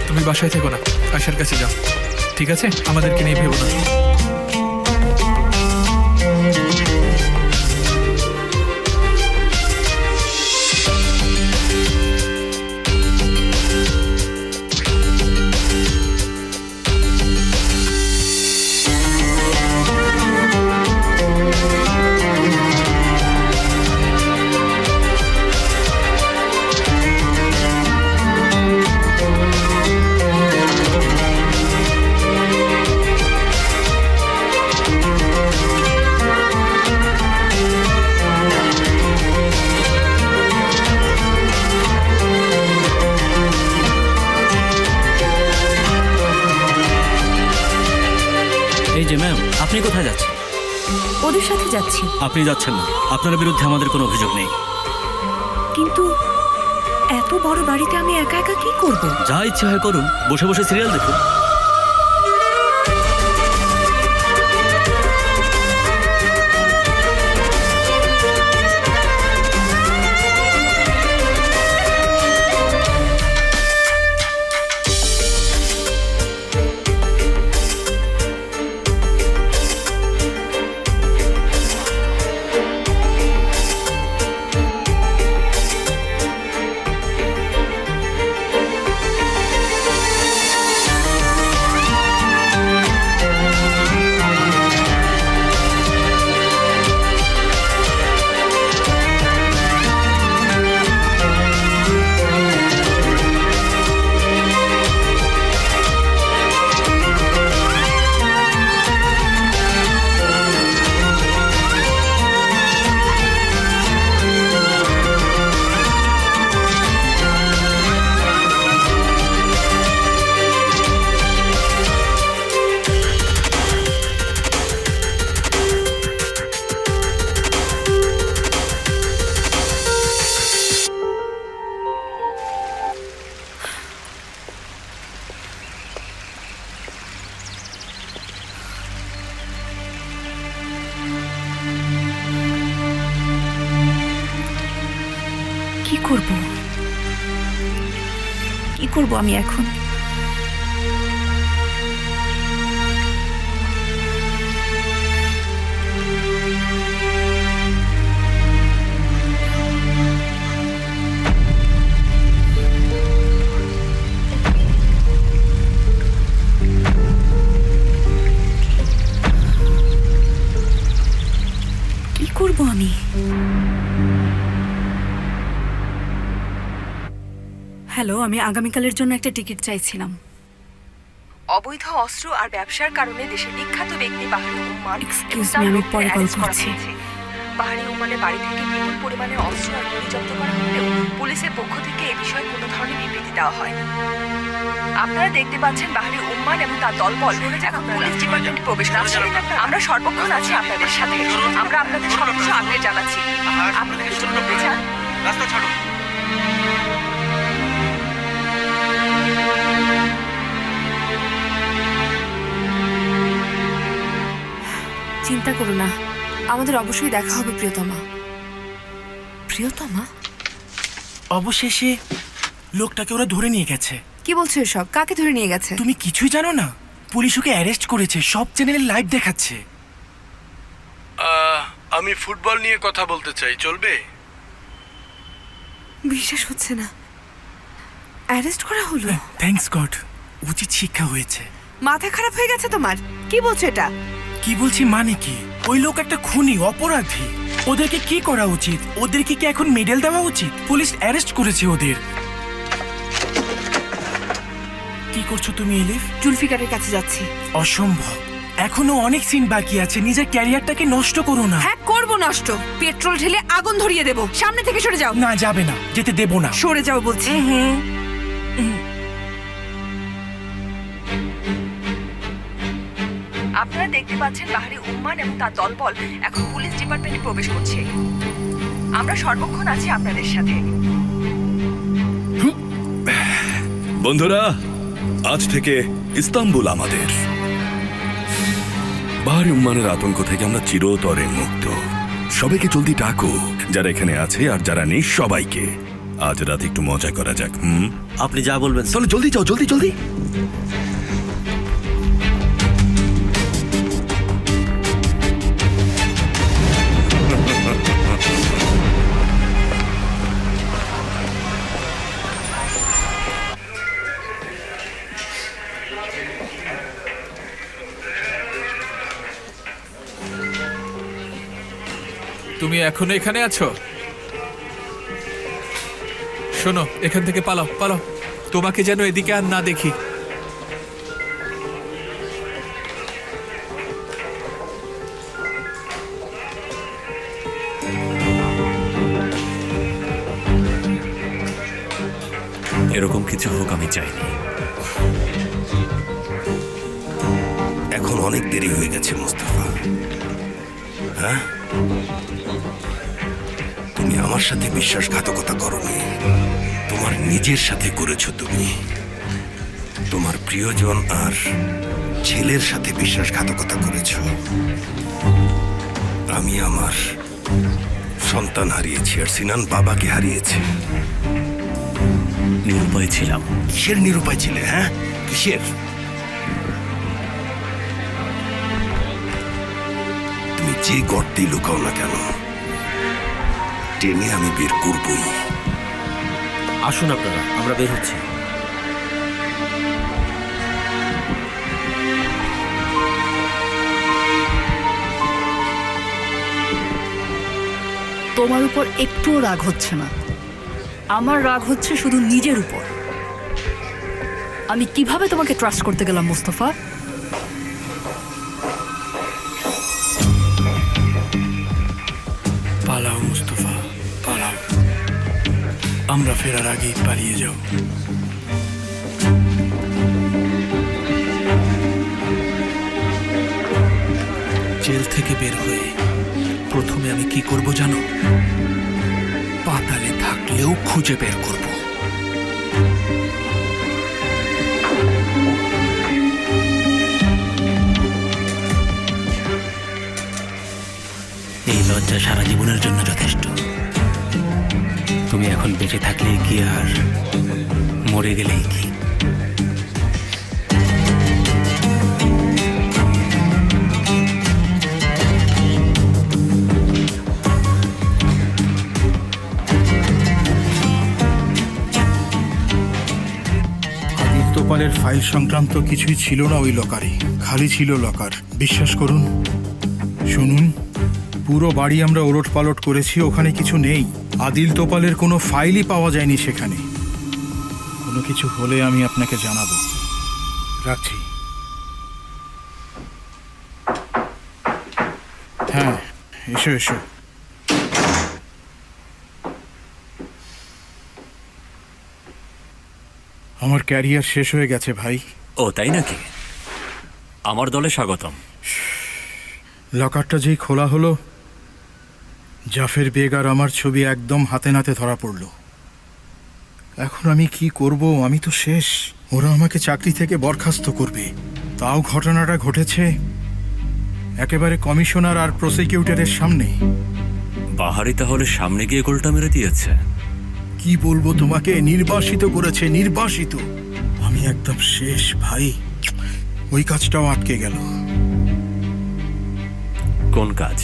তুমি বাসায় থেকো না, আয়শার কাছে যাও, ঠিক আছে? আমাদেরকে নিয়ে ভেবো না। এই যে ম্যাম, আপনি কোথায় যাচ্ছেন? ওদের সাথে যাচ্ছি। আপনি যাচ্ছেন না, আপনার বিরুদ্ধে আমাদের কোনো অভিযোগ নেই। কিন্তু এত বড় বাড়িতে আমি একা একা কি করব? যা ইচ্ছে হয় করুন, বসে বসে সিরিয়াল দেখুন। কি করব আমি এখন? কি করব আমি? হ্যালো, আমি আগামীকালের জন্য একটা টিকিট চাইছিলাম। অবৈধ অস্ত্র আর ব্যবসার কারণে দেশের বিখ্যাত ব্যক্তি বাহারি উম্মান, এক্সকিউজ মি, আমি পরে কল করছি। বাহারি উম্মানের বাড়ি থেকে বিপুল পরিমাণে অস্ত্র আর গুলি জব্দ করা হলেও পুলিশের পক্ষ থেকে এ বিষয়ে কোনো ধরনের বিবৃতি দেওয়া হয়নি। আপনারা দেখতে পাচ্ছেন বাহারি উম্মান এবং তার দলবল এখন পুলিশ ডিপার্টমেন্টে প্রবেশ করছে। আমরা সর্বক্ষণ আছি আপনাদের সাথে। আমরা আপনাদের সবকিছু আপডেট জানাচ্ছি। আপনারা কিছু বলতে চান? রাস্তা ছাড়ুন। চিন্তা করো না, আমাদের অবশ্যই দেখা হবে প্রিয়তমা। প্রিয়তমা? অবশেষে লোকটাকে ওরা ধরে নিয়ে গেছে। কি বলছো এসব? কাকে ধরে নিয়ে গেছে? তুমি কিছুই জানো না? পুলিশ ওকে অ্যারেস্ট করেছে, সব চ্যানেলে লাইভ দেখাচ্ছে। আমি ফুটবল নিয়ে কথা বলতে চাই, চলবে? বিশ্বাস হচ্ছে না, অ্যারেস্ট করা হলো। থ্যাঙ্কস গড, উচিত শিক্ষা হয়েছে। মাথা খারাপ হয়ে গেছে তোমার? কি বলছো এটা? কি বলছি মানে কি? ওই লোক একটা খুনি, অপরাধী। ওদেরকে কি করা উচিত? ওদেরকে কি এখন মেডেল দেওয়া উচিত? পুলিশ অ্যারেস্ট করেছে ওদের। কি করছো তুমি এলিফ? জুলফিকারের কাছে যাচ্ছি। অসম্ভব, এখনো অনেক সিন বাকি আছে। নিজের ক্যারিয়ারটাকে নষ্ট করো না। হ্যাঁ করবো নষ্ট, পেট্রোল ঢেলে আগুন ধরিয়ে দেবো। সামনে থেকে সরে যাও। না, যাবে না, যেতে দেবো না। সরে যাও বলছি। আপনারা দেখতে পাচ্ছেন বাহারি উম্মান এবং তার দলবল এখন পুলিশ ডিপার্টমেন্টে প্রবেশ করছে। আমরা সর্বক্ষণ আছি আপনাদের সাথে। বন্ধুরা, আজ থেকে ইস্তাম্বুল আমাদের। বাহারি উম্মানের আতঙ্ক থেকে আমরা চিরতরে মুক্ত। সবাইকে জলদি ডাকো, যারা এখানে আছে আর যারা নেই সবাইকে। আজ রাত একটু মজা করা যাক। আপনি যা বলবেন। চলো জলদি যাও, জলদি জলদি। তুমি এখনো এখানে আছো? শোনো, এখান থেকে পালাও, পালাও। তোমাকে যেন এদিকে আর না দেখি। এরকম কিছু হোক আমি চাইনি। এখন অনেক দেরি হয়ে গেছে মোস্তফা। হ্যাঁ, তুমি আমার সাথে বিশ্বাসঘাতকতা করোনি, তোমার নিজের সাথে করেছো। তুমি তোমার প্রিয়জন আর ছেলের সাথে বিশ্বাসঘাতকতা করেছো। আমি আমার সন্তান হারিয়েছি আর সিনান বাবাকে হারিয়েছে। নিরুপায় ছিলাম। কিসের নিরুপায় ছিলে? হ্যাঁ, কিসের? তুমি যে গর্তেই লুকাও না কেন, টেনে আমি বের করবই। আসুন আপনারা, আমরা বের হচ্ছি। তোমার উপর একটুও রাগ হচ্ছে না। আমার রাগ হচ্ছে শুধু নিজের উপর। আমি কিভাবে তোমাকে ট্রাস্ট করতে গেলাম মোস্তফা? পালাও মুস্তফা, পালাও। আমরা ফেরার আগেই পালিয়ে যাও। জেল থেকে বের হয়ে প্রথমে আমি কি করব জানো? পাতালে থাকলেও খুঁজে বের করব। এই লজ্জা সারা জীবনের জন্য যথেষ্ট। তুমি এখন বেঁচে থাকলেই কি আর মরে গেলেই কি? তোপালের ফাইল সংক্রান্ত কিছুই ছিল না ওই লকারে, খালি ছিল লকার। বিশ্বাস করুন, শুনুন, পুরো বাড়ি আমরা ওলট পালট করেছি, ওখানে কিছু নেই। আদিল তোপালের কোনো ফাইলই পাওয়া যায়নি সেখানে। কোনো কিছু হলে আমি আপনাকে জানাবো। রাখছি। হ্যাঁ, এসো এসো। আমার ক্যারিয়ার শেষ হয়ে গেছে ভাই। ও তাই নাকি? আমার দলে স্বাগতম। লকারটা যেই খোলা হলো, জাফের বেগ আর আমার ছবি একদম হাতে নাতে ধরা পড়ল। এখন আমি কি করব? আমি তো শেষ। ওরা আমাকে চাকরি থেকে বরখাস্ত করবে। তাও ঘটনাটা ঘটেছে একেবারে কমিশনার আর প্রসিকিউটরের সামনে। বাহারি তাহলে সামনে গিয়ে গোলটা মেরে দিয়েছে। কি বলবো তোমাকে, নির্বাসিত করেছে, নির্বাসিত। আমি একদম শেষ ভাই। ওই কাজটাও আটকে গেল। কোন কাজ?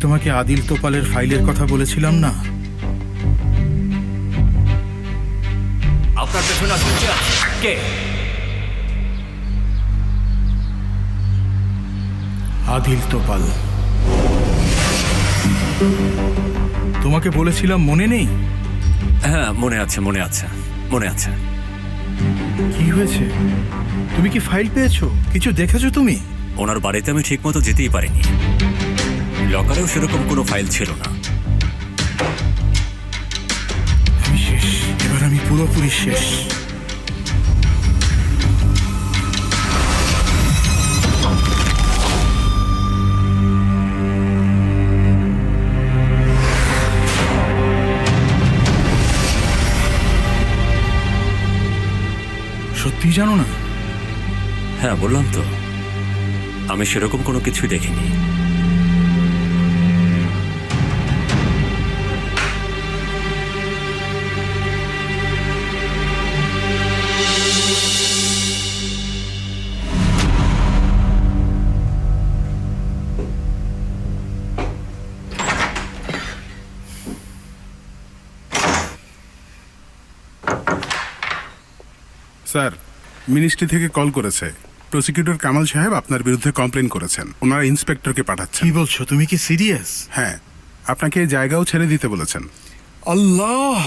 তোমাকে আদিল তোপালের ফাইলের কথা বলেছিলাম না? আপনার পেছনে আসুন। কে? আদিল তোপাল। তোমাকে বলেছিলাম, মনে নেই? হ্যাঁ, মনে আছে, মনে আছে, মনে আছে। কি হয়েছে? তুমি কি ফাইল পেয়েছো? কিছু দেখেছো তুমি? ওনার বাড়িতে আমি ঠিক মতো যেতেই পারিনি। লকারেও সেরকম কোনো ফাইল ছিল না। আমি শেষ, এবার আমি পুরোপুরি শেষ। সত্যি জানো না? হ্যাঁ, বললাম তো, আমি সেরকম কোনো কিছু দেখিনি। স্যার, মিনিস্ট্রি থেকে কল করেছে। প্রসিকিউটর কামাল সাহেব আপনার বিরুদ্ধে কমপ্লেন করেছেন। ওনারা ইন্সপেক্টরকে পাঠাচ্ছেন। কি বলছো? তুমি কি সিরিয়াস? হ্যাঁ, আপনাকে এই জায়গাও ছেড়ে দিতে বলেছেন। আল্লাহ!